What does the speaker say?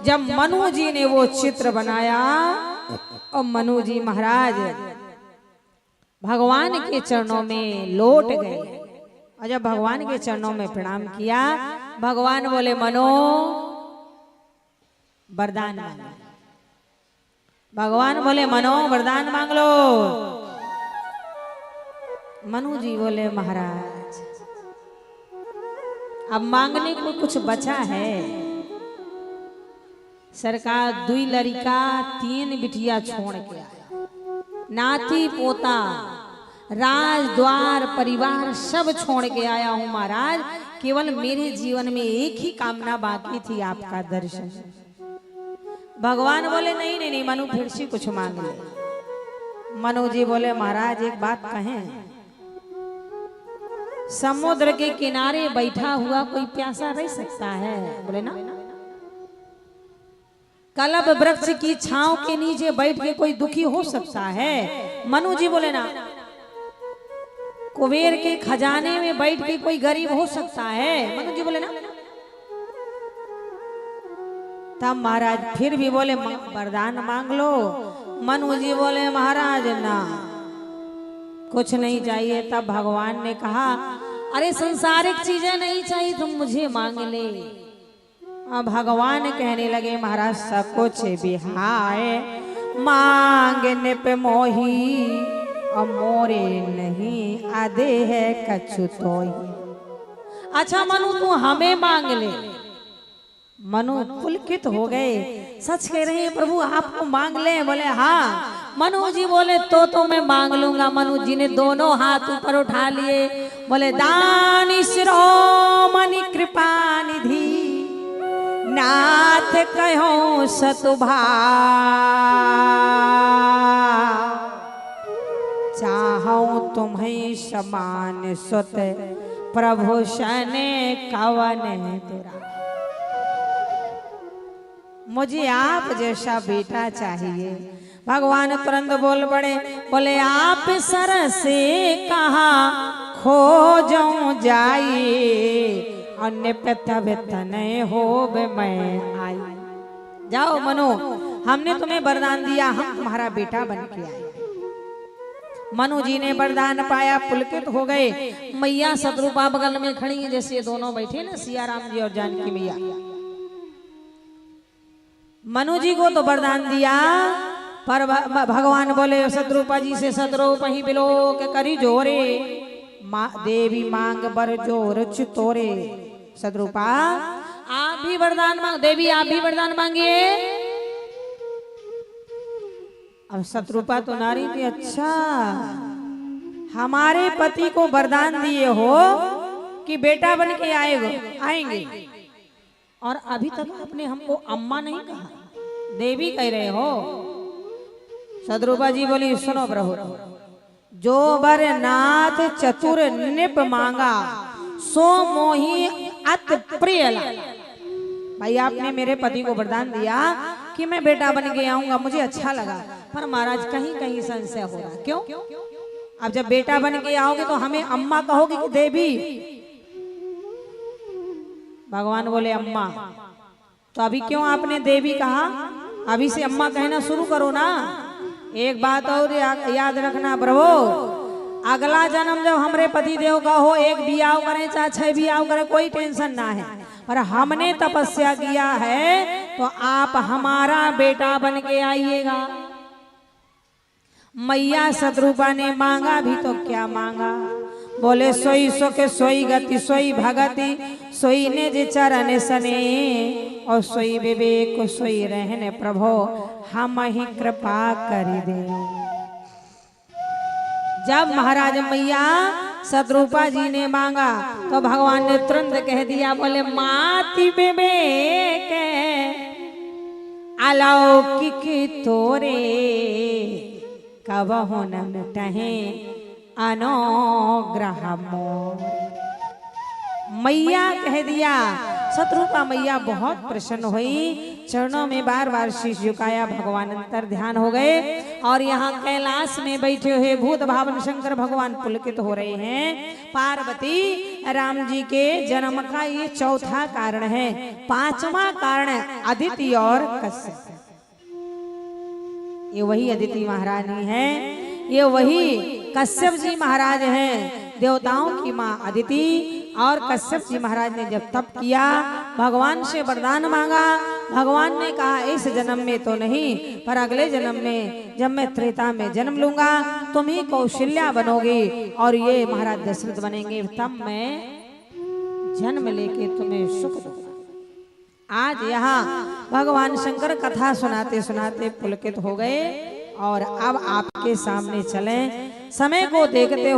जब मनु जी ने वो चित्र बनाया और मनु जी महाराज भगवान के चरणों में लौट गए और जब भगवान के चरणों में प्रणाम किया, भगवान बोले मनो वरदान मांगो। भगवान बोले मनो वरदान मांग लो। मनु जी बोले महाराज अब मांगने को कुछ बचा है। सरकार 2 लड़का 3 बिटिया छोड़ के आया, नाती पोता राज द्वार परिवार सब छोड़ के आया हूं महाराज। केवल मेरे जीवन में एक ही कामना बाकी थी, आपका दर्शन। भगवान बोले नहीं नहीं नहीं मनु फिर से कुछ मांग ले। मनु जी बोले महाराज एक बात कहें, समुद्र के किनारे बैठा हुआ कोई प्यासा रह सकता है? बोले ना। कलब वृक्ष की छांव के नीचे बैठ के कोई दुखी हो सकता है? मनु जी बोले ना। कुबेर के खजाने में बैठ के कोई गरीब हो सकता है? मनु जी बोले ना। तब महाराज फिर भी बोले वरदान मांग लो। मनु जी बोले महाराज ना कुछ नहीं चाहिए। तब भगवान ने कहा अरे संसारिक चीजें नहीं चाहिए, तुम मुझे मांग ले। अब भगवान कहने लगे महाराज सब कुछ बिहाए मांगने पे मोही और मोरे नहीं आधे है कछु तोई। अच्छा मनु तू हमें मांग ले। मनु पुलकित हो गए, सच कह रहे हैं प्रभु आपको मांग ले? बोले हाँ। मनु जी बोले तो मैं मांग लूंगा। मनु जी ने दोनों हाथ ऊपर उठा लिए, बोले दानी शिरोमणि कृपा निधि नाथ कहो सतुभा चाहूं तुम्हें समान सुत प्रभु शन कवन तुरा। मुझे आप जैसा बेटा चाहिए। भगवान तुरंत बोल पड़े, बोले आप सर से कहा खोजूं जाइए अन्य तन हो मैं आई। जाओ मनो हमने तुम्हें वरदान दिया, हम तुम्हारा बेटा बन के आए। मनु जी ने वरदान पाया, पुलकित हो गए। मैया शत्रुपा बगल में खड़ी है, जैसे ये दोनों बैठे ना सिया राम जी और जानकी मैया। मनु जी को तो वरदान दिया, पर भगवान बोले शत्रुपा जी से शत्रुप ही बिलो के करी जोरे देवी मांग बर जोर चितोरे। शत्रुपा आप भी वरदान मांग, देवी आप भी वरदान मांगिए। अब शत्रुपा तो नारी थी, अच्छा हमारे पति को वरदान दिए हो कि बेटा बन के आएंगे और अभी तक आपने हमको अम्मा नहीं कहा, देवी कह रहे हो। शत्रुपा जी बोली सुनो प्रभु, जो बर नाथ चतुर निप मांगा सो मोही अत प्रिय लागा। भाई आपने मेरे पति को वरदान दिया कि मैं बेटा बन के आऊंगा, मुझे अच्छा लगा, पर महाराज कहीं कहीं संशय हो रहा। क्यों? अब जब बेटा बन के आओगे तो हमें अम्मा कहोगे कि देवी? भगवान बोले अम्मा। तो अभी क्यों आपने देवी कहा? अभी से अम्मा कहना शुरू करो ना। एक बात और याद रखना प्रभु, अगला जन्म जब हमरे पति देव का हो, एक बियाह करें चाहे 6 बियाह करें, कोई टेंशन ना है, पर हमने तपस्या किया है तो आप हमारा बेटा बन के आइएगा। मैया शत्रुपा ने मांगा भी तो क्या मांगा? बोले सोई सो के सोई गति सोई भगति सोई ने जे चरण सने और सोई विवेक सोई रहने प्रभो हम ही कृपा कर दे। जब महाराज मैया शत्रुपा जी ने मांगा तो भगवान ने तुरंत कह दिया, बोले माति विवेक अलौकिक तोरे कबहु न मिटहे अनुग्रह मोर। मैया कह दिया। शत्रुपा मैया बहुत प्रसन्न हुई, चरणों में बार बार शीश झुकाया, भगवान अंतर ध्यान हो गए और यहाँ कैलाश में बैठे हुए भूत भावन शंकर भगवान पुलकित हो रहे हैं। पार्वती राम जी के जन्म का ये चौथा कारण है। पांचवा कारण अदिति और कश्यप। ये वही अदिति महारानी है, ये वही कश्यप जी महाराज हैं। देवताओं की माँ अदिति और कश्यप जी महाराज ने जब तप किया, भगवान से वरदान मांगा, भगवान ने कहा इस जन्म में तो नहीं, पर अगले जन्म में जब मैं त्रेता में जन्म लूंगा तुम ही कौशल्या बनोगी और ये महाराज दशरथ बनेंगे, तब मैं जन्म लेके तुम्हें सुख दूंगा। आज यहाँ भगवान शंकर कथा सुनाते सुनाते पुलकित हो गए और अब आपके सामने चलें। समय को देखते हुए